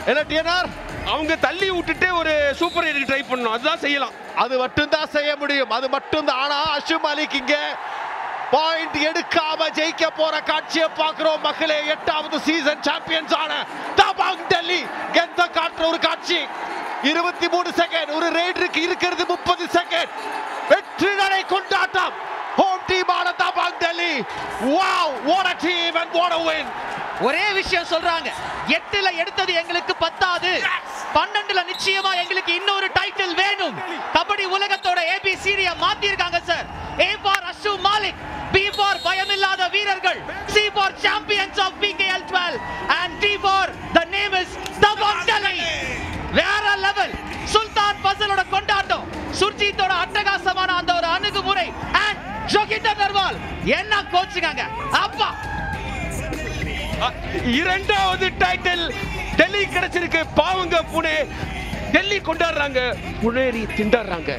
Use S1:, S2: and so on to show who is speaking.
S1: என்ன டிஎன்ஆர்
S2: அவங்க தள்ளி விட்டுட்டு ஒரு சூப்பர் எயிட் ட்ரை பண்ணணும், அதுதான் செய்யலாம்.
S1: அது மட்டும் தான் செய்ய முடியும், அது மட்டும் தான். ஆனா அஷும் அலிக்கு இங்க பாயிண்ட் எடுக்காம ஜெயிக்க போற காட்சியை பார்க்கிறோம் மக்களே. 8வது சீசன் சாம்பியன்ஸ் ஆன தபாங் டெல்லி கெத்த காட்டுற ஒரு காட்சி. 23 செகண்ட், ஒரு ரைடருக்கு இருக்கிறது 30 செகண்ட். வெற்றி நடை கொண்டாட்டம். ஹோம் டீம் ஆன Dabangg Delhi. Wow, what a team and what a win.
S3: ஒரே விஷயம் சொல்றாங்க, 8ல எடுத்தது எங்களுக்கு பத்தாது, 12ல நிச்சயமா எங்களுக்கு இன்னொரு டைட்டில் வேணும். கபடி உலகத்தோட ஏபிசிடியை மாத்திருக்காங்க sir. A for Ashu Malik, B for பயமில்லாத வீரர்கள், C for champions of PKL 12 and D for the name is Dabangg Delhi. வேற லெவல். சுல்தான் ஃபசலோட கொண்டாட்டம், சுர்ஜித்தோட அட்டகாசமான அந்த ஒரு அணுகுமுறை and ஜோகிண்டர் நர்வால் என்ன கோச்சுங்க அப்பா.
S2: 2வது டைட்டில் டெல்லி கிடைச்சிருக்கு. பாவங்க புனே, டெல்லி கொண்டாடுறாங்க, புனேரி திண்டாடுறாங்க.